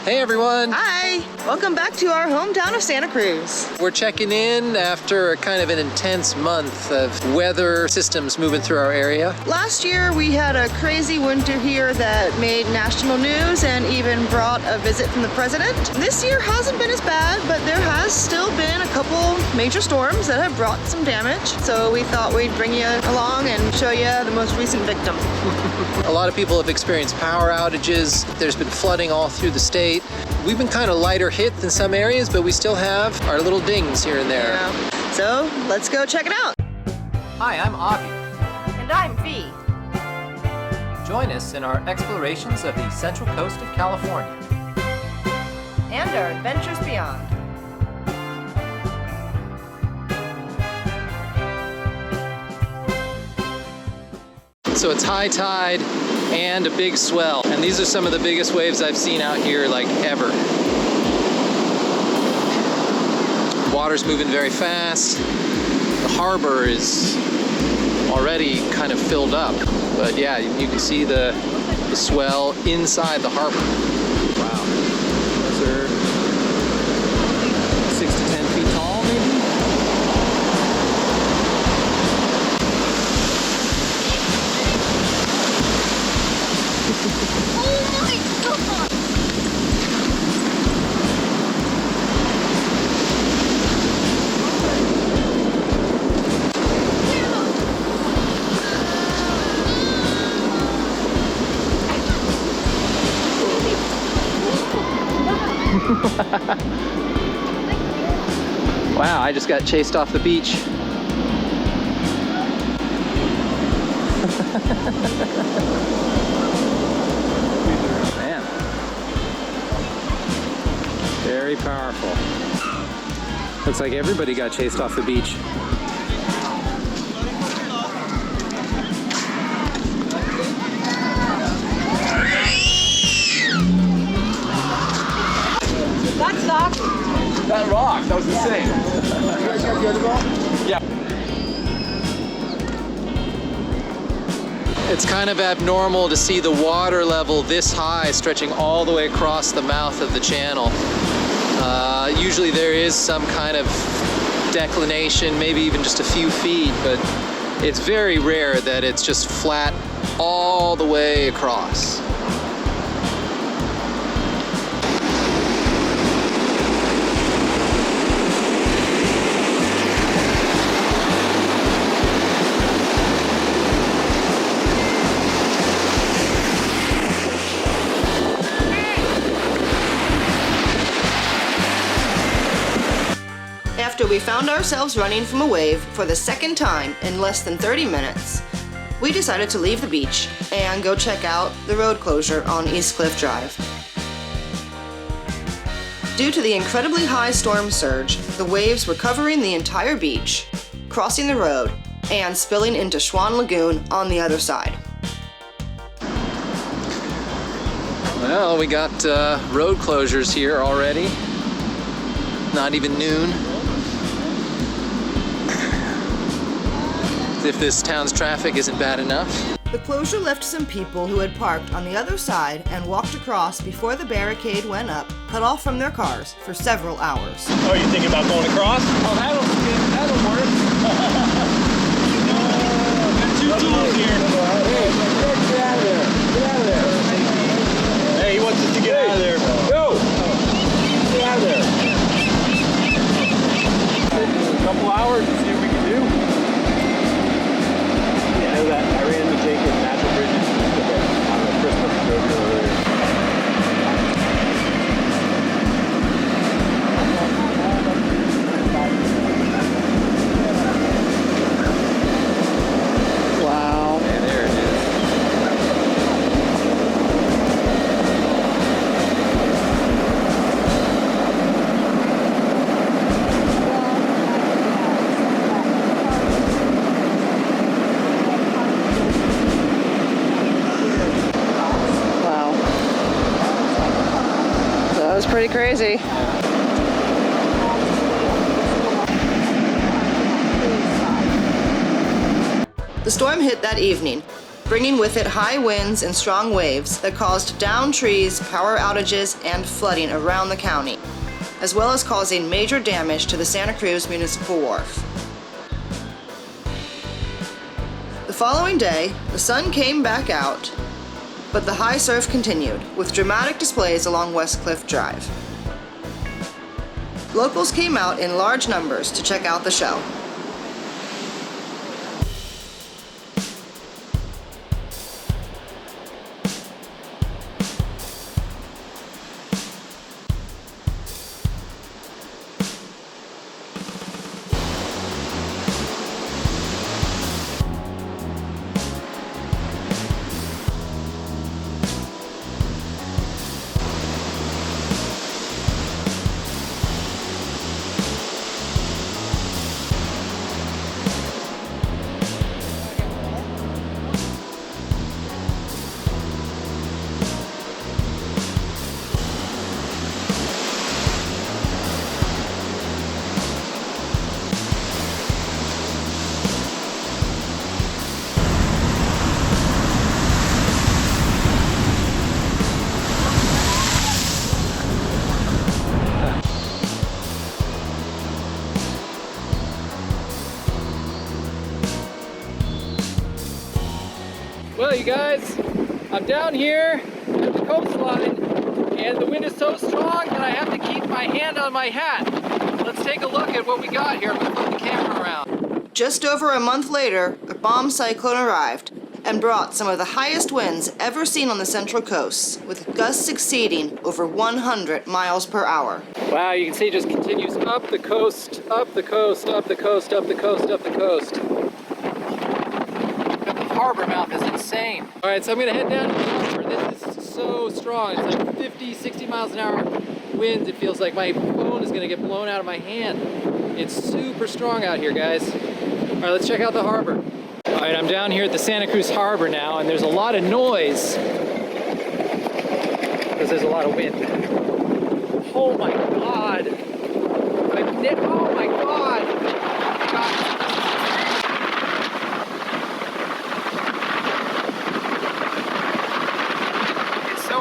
Hey everyone! Hi! Welcome back to our hometown of Santa Cruz. We're checking in after kind of an intense month of weather systems moving through our area. Last year we had a crazy winter here that made national news and even brought a visit from the president. This year hasn't been as bad, but there has still been a couple major storms that have brought some damage. So we thought we'd bring you along and show you the most recent victim. A lot of people have experienced power outages. There's been flooding all through the state. We've been kind of lighter hit than some areas, but we still have our little dings here and there. Yeah. So let's go check it out. Hi, I'm Avi. And I'm V. Join us in our explorations of the central coast of California. And our adventures beyond. So it's high tide and a big swell. And these are some of the biggest waves I've seen out here, like ever. Water's moving very fast. The harbor is already kind of filled up. But yeah, you can see the swell inside the harbor. Wow. Those are 6 to 10 feet tall, maybe? Oh my god! Wow, I just got chased off the beach. Man. Very powerful. Looks like everybody got chased off the beach. That rock, that was insane. You guys got the other ball? Yeah. It's kind of abnormal to see the water level this high stretching all the way across the mouth of the channel. Usually there is some kind of declination, maybe even just a few feet, but it's very rare that it's just flat all the way across. After we found ourselves running from a wave for the second time in less than 30 minutes, we decided to leave the beach and go check out the road closure on East Cliff Drive. Due to the incredibly high storm surge, the waves were covering the entire beach, crossing the road, and spilling into Schwan Lagoon on the other side. Well, we got road closures here already. Not even noon. If this town's traffic isn't bad enough. The closure left some people who had parked on the other side and walked across before the barricade went up, cut off from their cars for several hours. Oh, you thinking about going across? Oh, that'll work. Got two tools here. Hey, get out of there. Get out of there. Hey, he wants us to get out of there. Go! Get out of there. A couple hours and see what we can do. I know that I ran into Jake at Natural Bridges on the Christmas road earlier. Wow. Yeah, there it is. That was pretty crazy. The storm hit that evening, bringing with it high winds and strong waves that caused downed trees, power outages, and flooding around the county, as well as causing major damage to the Santa Cruz Municipal Wharf. The following day, the sun came back out, but the high surf continued, with dramatic displays along West Cliff Drive. Locals came out in large numbers to check out the show. Well, you guys, I'm down here at the coastline, and the wind is so strong that I have to keep my hand on my hat. Let's take a look at what we got here. I'm gonna flip the camera around. Just over a month later, a bomb cyclone arrived and brought some of the highest winds ever seen on the Central Coast, with gusts exceeding over 100 miles per hour. Wow, you can see it just continues up the coast, up the coast, up the coast, up the coast, up the coast. Harbor mouth is insane. All right, so I'm gonna head down to the harbor. This is so strong. It's like 50, 60 miles an hour winds. It feels like my phone is gonna get blown out of my hand. It's super strong out here, guys. All right, let's check out the harbor. All right, I'm down here at the Santa Cruz Harbor now, and there's a lot of noise because there's a lot of wind. Oh my God. Oh my God.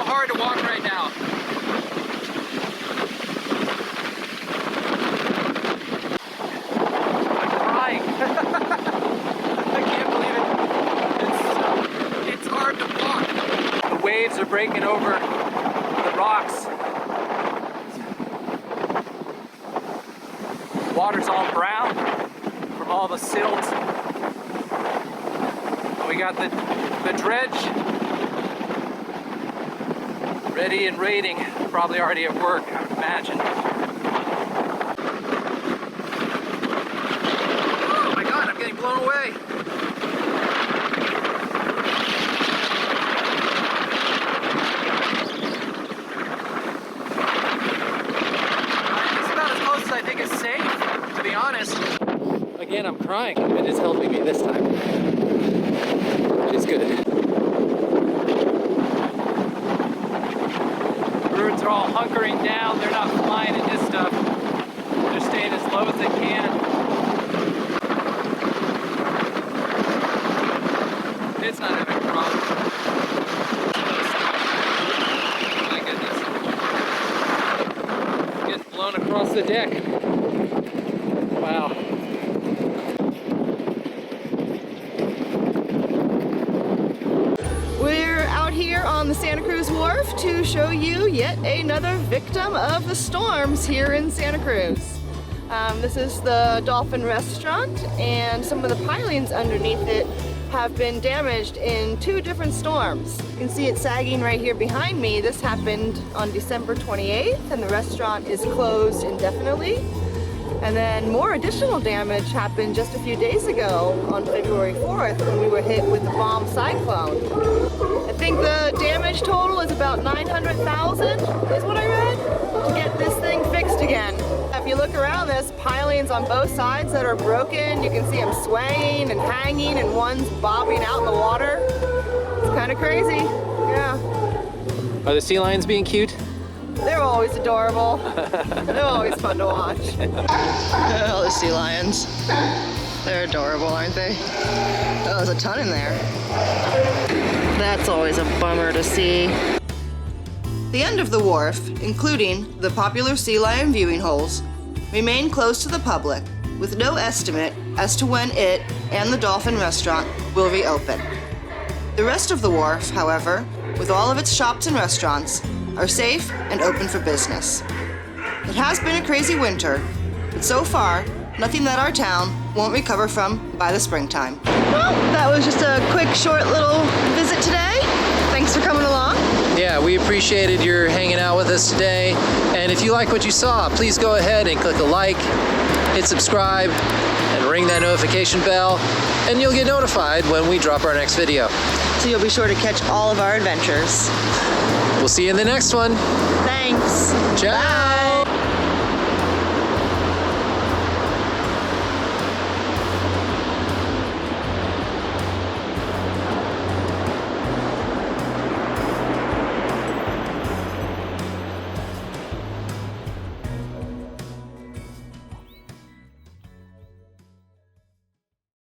Hard to walk right now. I'm crying. I can't believe it. It's hard to walk. The waves are breaking over the rocks. The water's all brown from all the silt. We got the dredge ready and raiding, probably already at work, I would imagine. Oh my God, I'm getting blown away. It's about as close as I think is safe, to be honest. Again, I'm crying. It is helping me this time. It is good. Birds are all hunkering down. They're not flying in this stuff. They're staying as low as they can. It's not having a problem. Oh my goodness. Getting blown across the deck. Wow. We're out here on the Santa Cruz Wharf to show you yet another victim of the storms here in Santa Cruz. This is the Dolphin Restaurant, and some of the pilings underneath it have been damaged in 2 different storms. You can see it sagging right here behind me. This happened on December 28th, and the restaurant is closed indefinitely. And then more additional damage happened just a few days ago on February 4th when we were hit with the bomb cyclone. I think the damage total is about $900,000 is what I read, to get this thing fixed again. If you look around, there's pilings on both sides that are broken. You can see them swaying and hanging, and one's bobbing out in the water. It's kind of crazy, yeah. Are the sea lions being cute? They're always adorable. They're always fun to watch. Oh, the sea lions. They're adorable, aren't they? Oh, there's a ton in there. That's always a bummer to see. The end of the wharf, including the popular sea lion viewing holes, remain closed to the public, with no estimate as to when it and the Dolphin restaurant will reopen. The rest of the wharf, however, with all of its shops and restaurants, are safe and open for business. It has been a crazy winter, but so far, nothing that our town won't recover from by the springtime. Well, that was just a quick, short little visit today. Thanks for coming along. Yeah, we appreciated your hanging out with us today. And if you like what you saw, please go ahead and click a like, hit subscribe, and ring that notification bell, and you'll get notified when we drop our next video. So you'll be sure to catch all of our adventures. We'll see you in the next one. Thanks. Ciao. Bye.